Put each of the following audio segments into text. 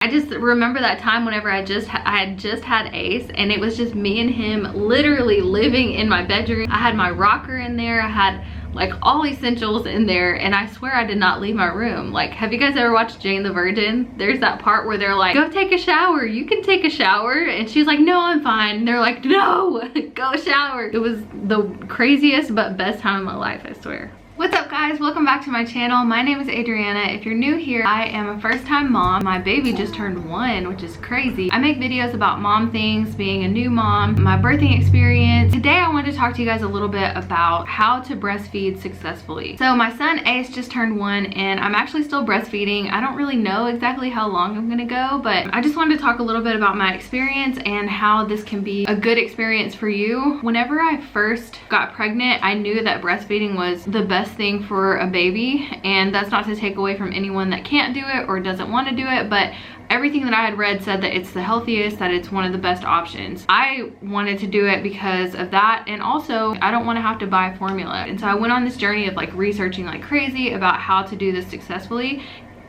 I just remember that time whenever I had just had Ace, and it was just me and him literally living in my bedroom. I had my rocker in there, I had like all essentials in there, and I swear I did not leave my room. Like, have you guys ever watched Jane the Virgin? There's that part where they're like, go take a shower, you can take a shower, and she's like, no, I'm fine. And they're like, no, go shower. It was the craziest but best time of my life, I swear. What's up, guys? Welcome back to my channel. My name is Adriana. If you're new here, I am a first-time mom. My baby just turned 1, which is crazy. I make videos about mom things, being a new mom, my birthing experience. Today I wanted to talk to you guys a little bit about how to breastfeed successfully. So my son Ace just turned 1, and I'm actually still breastfeeding. I don't really know exactly how long I'm gonna go, but I just wanted to talk a little bit about my experience and how this can be a good experience for you. Whenever I first got pregnant, I knew that breastfeeding was the best thing for a baby, and that's not to take away from anyone that can't do it or doesn't want to do it, but everything that I had read said that it's the healthiest, that it's one of the best options. I wanted to do it because of that, and also I don't want to have to buy formula. And so I went on this journey of like researching like crazy about how to do this successfully.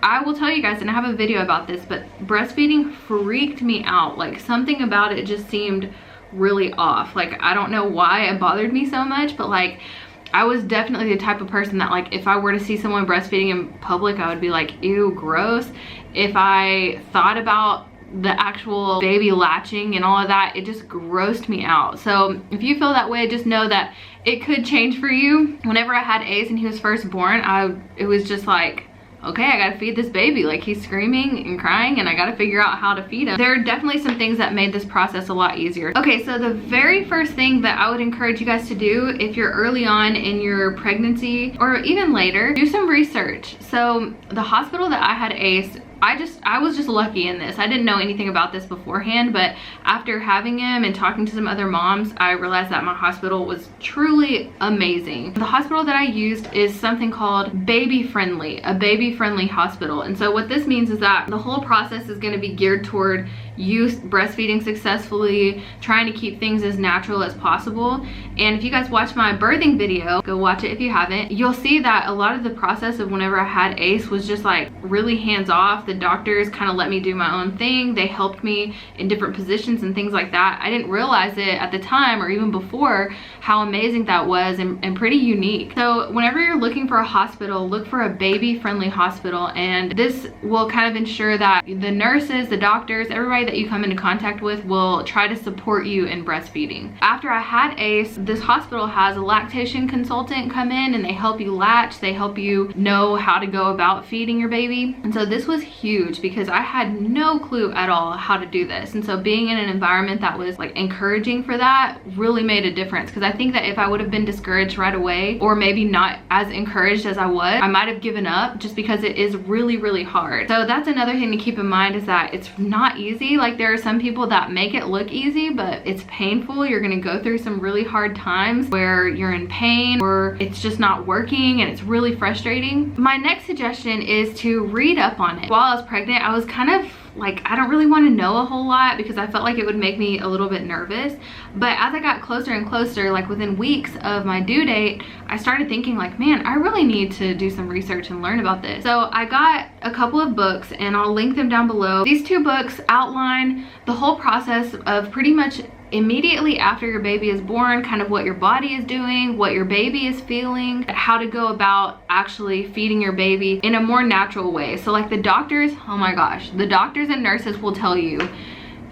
I will tell you guys, and I have a video about this, but breastfeeding freaked me out. Like, something about it just seemed really off. Like, I don't know why it bothered me so much, but like, I was definitely the type of person that, like, if I were to see someone breastfeeding in public, I would be like, ew, gross. If I thought about the actual baby latching and all of that, it just grossed me out. So if you feel that way, just know that it could change for you. Whenever I had Ace and he was first born, it was just like, okay, I gotta feed this baby. Like, he's screaming and crying and I gotta figure out how to feed him. There are definitely some things that made this process a lot easier. Okay, so the very first thing that I would encourage you guys to do if you're early on in your pregnancy or even later, do some research. So the hospital that I had Ace, I was just lucky in this. I didn't know anything about this beforehand, but after having him and talking to some other moms, I realized that my hospital was truly amazing. The hospital that I used is something called baby friendly, a baby friendly hospital. And so what this means is that the whole process is going to be geared toward you breastfeeding successfully, trying to keep things as natural as possible. And if you guys watch my birthing video, go watch it if you haven't, you'll see that a lot of the process of whenever I had Ace was just like really hands off. The doctors kind of let me do my own thing. They helped me in different positions and things like that. I didn't realize it at the time or even before how amazing that was, and pretty unique. So whenever you're looking for a hospital, look for a baby friendly hospital, and this will kind of ensure that the nurses, the doctors, everybody that you come into contact with will try to support you in breastfeeding. After I had Ace, this hospital has a lactation consultant come in and they help you latch, they help you know how to go about feeding your baby. And so this was huge because I had no clue at all how to do this. And so being in an environment that was like encouraging for that really made a difference, because I think that if I would have been discouraged right away, or maybe not as encouraged as I was, I might have given up, just because it is really, really hard. So that's another thing to keep in mind, is that it's not easy. Like, there are some people that make it look easy, but it's painful. You're gonna go through some really hard times where you're in pain or it's just not working and it's really frustrating. My next suggestion is to read up on it. While I was pregnant, I was kind of like, I don't really want to know a whole lot because I felt like it would make me a little bit nervous. But as I got closer and closer, like within weeks of my due date, I started thinking like, man, I really need to do some research and learn about this. So I got a couple of books, and I'll link them down below. These 2 books outline the whole process of pretty much immediately after your baby is born, kind of what your body is doing, what your baby is feeling, how to go about actually feeding your baby in a more natural way. So like the doctors, oh my gosh, the doctors and nurses will tell you,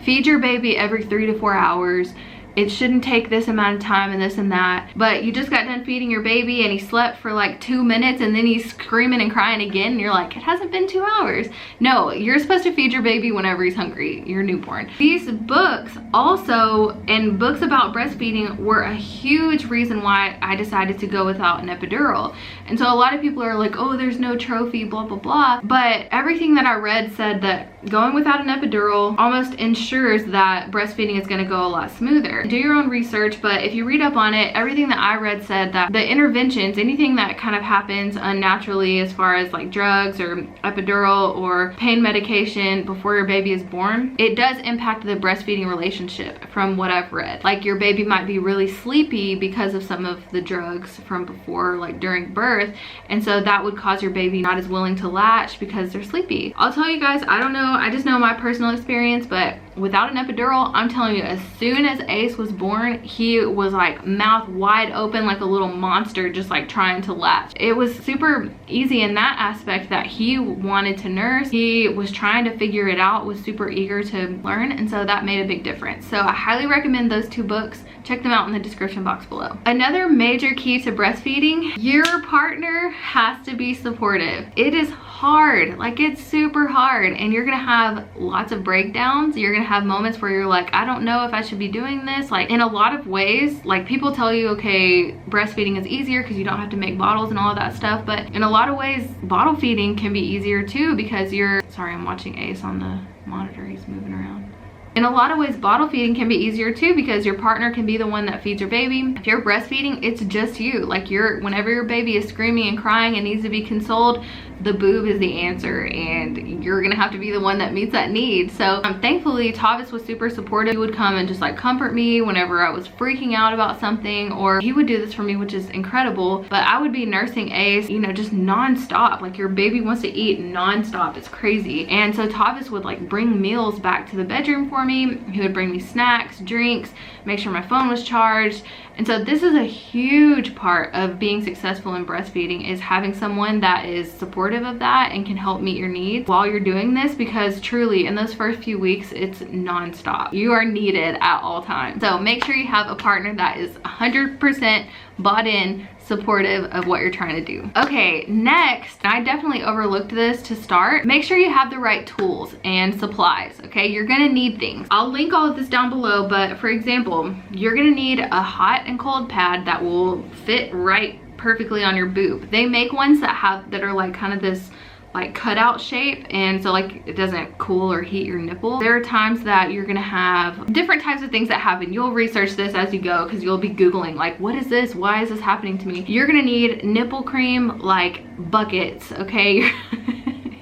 feed your baby every 3 to 4 hours. It shouldn't take this amount of time and this and that. But you just got done feeding your baby and he slept for like 2 minutes and then he's screaming and crying again, and you're like, it hasn't been 2 hours. No, you're supposed to feed your baby whenever he's hungry, your newborn. These books also, and books about breastfeeding, were a huge reason why I decided to go without an epidural. And so a lot of people are like, oh, there's no trophy, blah, blah, blah. But everything that I read said that going without an epidural almost ensures that breastfeeding is gonna go a lot smoother. do your own research, but if you read up on it, everything that I read said that the interventions, anything that kind of happens unnaturally as far as like drugs or epidural or pain medication before your baby is born, it does impact the breastfeeding relationship from what I've read. Like your baby might be really sleepy because of some of the drugs from before, like during birth, and so that would cause your baby not as willing to latch because they're sleepy. I'll tell you guys, I don't know, I just know my personal experience, but without an epidural, I'm telling you, as soon as Ace was born, he was like mouth wide open like a little monster, just like trying to latch. It was super easy in that aspect that he wanted to nurse. He was trying to figure it out, was super eager to learn, and so that made a big difference. So I highly recommend those 2 books. Check them out in the description box below. Another major key to breastfeeding, your partner has to be supportive. It is hard, like it's super hard, and you're gonna have lots of breakdowns. You're gonna have moments where you're like, I don't know if I should be doing this. Like in a lot of ways, like people tell you, okay, breastfeeding is easier because you don't have to make bottles and all of that stuff, but in a lot of ways, bottle feeding can be easier too because you're, sorry, I'm watching Ace on the monitor, he's moving around. In a lot of ways, bottle feeding can be easier too because your partner can be the one that feeds your baby. If you're breastfeeding, it's just you. Like whenever your baby is screaming and crying and needs to be consoled, the boob is the answer, and you're gonna have to be the one that meets that need. So thankfully, Tavis was super supportive. He would come and just like comfort me whenever I was freaking out about something, or he would do this for me, which is incredible. But I would be nursing Ace, you know, just non-stop. Like your baby wants to eat non-stop. It's crazy. And so Tavis would like bring meals back to the bedroom for me. He would bring me snacks, drinks, make sure my phone was charged. And so this is a huge part of being successful in breastfeeding, is having someone that is supportive of that and can help meet your needs while you're doing this, because truly in those first few weeks, it's non-stop. You are needed at all times. So make sure you have a partner that is 100% bought in, supportive of what you're trying to do. Okay, next, I definitely overlooked this to start. Make sure you have the right tools and supplies, okay? You're gonna need things. I'll link all of this down below, but for example, you're gonna need a hot and cold pad that will fit right perfectly on your boob. They make ones that are like kind of this like cutout shape, and so like it doesn't cool or heat your nipple. There are times that you're gonna have different types of things that happen. You'll research this as you go because you'll be googling like, what is this, why is this happening to me? You're gonna need nipple cream like buckets, okay?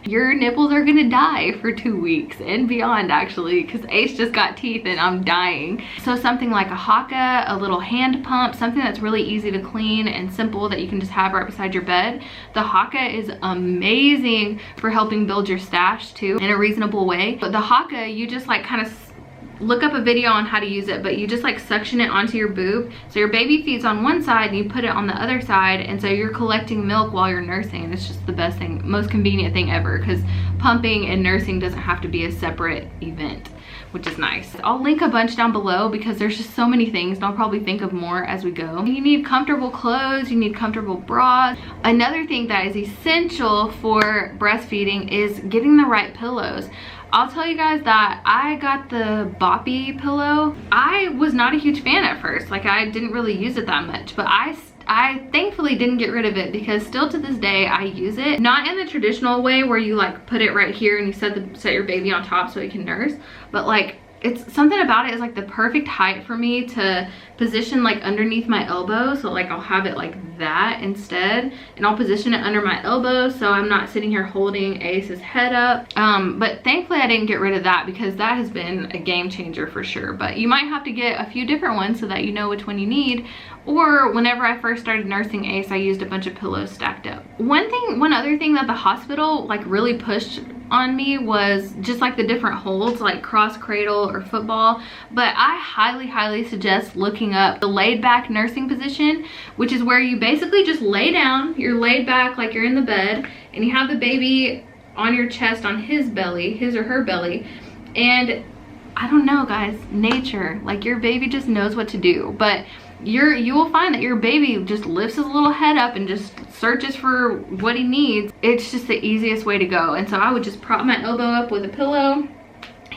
Your nipples are gonna die for 2 weeks and beyond, actually, because Ace just got teeth and I'm dying. So something like a Haka, a little hand pump, something that's really easy to clean and simple that you can just have right beside your bed. The Haka is amazing for helping build your stash too in a reasonable way. But the Haka, you just like kind of look up a video on how to use it, but you just like suction it onto your boob. So your baby feeds on one side and you put it on the other side, and so you're collecting milk while you're nursing, and it's just the best thing, most convenient thing ever, because pumping and nursing doesn't have to be a separate event, which is nice. I'll link a bunch down below because there's just so many things, and I'll probably think of more as we go. You need comfortable clothes, you need comfortable bras. Another thing that is essential for breastfeeding is getting the right pillows. I'll tell you guys that I got the Boppy pillow. I was not a huge fan at first. Like I didn't really use it that much, but I thankfully didn't get rid of it because still to this day I use it. Not in the traditional way where you like put it right here and you set your baby on top so he can nurse, but like it's something about it is like the perfect height for me to position like underneath my elbow. So like I'll have it like that instead, and I'll position it under my elbow so I'm not sitting here holding Ace's head up. But thankfully I didn't get rid of that because that has been a game changer for sure. But you might have to get a few different ones so that you know which one you need. Or whenever I first started nursing Ace, I used a bunch of pillows stacked up. One other thing that the hospital like really pushed on me was just like the different holds, like cross cradle or football. But I highly suggest looking up the laid back nursing position, which is where you basically just lay down, you're laid back like you're in the bed, and you have the baby on your chest on his belly, his or her belly. And I don't know guys, nature, like your baby just knows what to do. But you will find that your baby just lifts his little head up and just searches for what he needs. It's just the easiest way to go. And so I would just prop my elbow up with a pillow.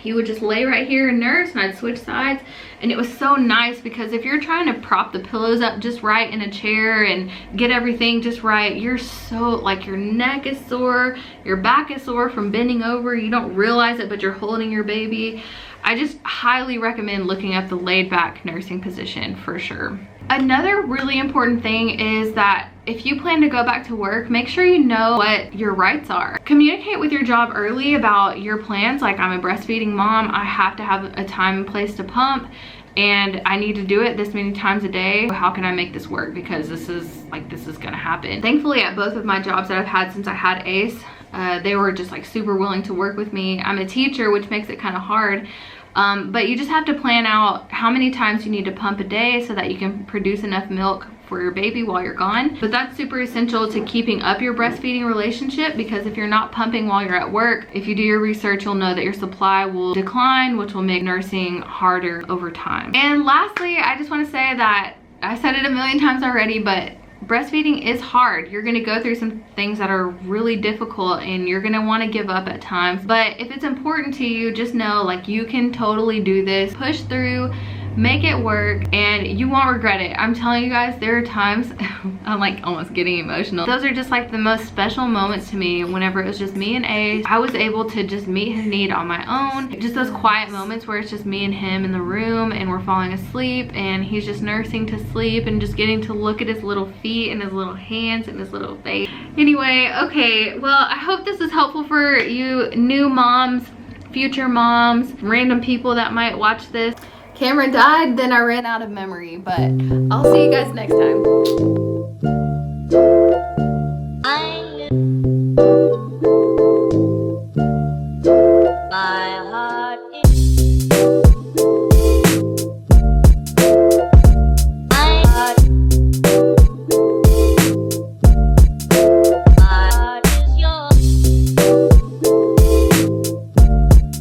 he would just lay right here and nurse, and I'd switch sides. And it was so nice because if you're trying to prop the pillows up just right in a chair and get everything just right, you're so, like, your neck is sore, your back is sore from bending over, you don't realize it, but you're holding your baby. I just highly recommend looking up the laid back nursing position for sure. Another really important thing is that if you plan to go back to work, make sure you know what your rights are. Communicate with your job early about your plans. Like, I'm a breastfeeding mom, I have to have a time and place to pump, and I need to do it this many times a day. How can I make this work? Because this is gonna happen. Thankfully, at both of my jobs that I've had since I had Ace, they were just like super willing to work with me. I'm a teacher, which makes it kind of hard. But you just have to plan out how many times you need to pump a day so that you can produce enough milk for your baby while you're gone. But that's super essential to keeping up your breastfeeding relationship, because if you're not pumping while you're at work, if you do your research, you'll know that your supply will decline, which will make nursing harder over time. And lastly, I just want to say that I said it a million times already, but breastfeeding is hard. You're gonna go through some things that are really difficult and you're gonna wanna give up at times. But if it's important to you, just know, like, you can totally do this. Push through, make it work, and you won't regret it. I'm telling you guys, there are times I'm like almost getting emotional. Those are just like the most special moments to me. Whenever it was just me and Ace, I was able to just meet his need on my own. Just those quiet moments where it's just me and him in the room and we're falling asleep and he's just nursing to sleep, and just getting to look at his little feet and his little hands and his little face. Anyway, okay, well, I hope this is helpful for you new moms, future moms, random people that might watch this. Camera died, then I ran out of memory, but I'll see you guys next time. My heart is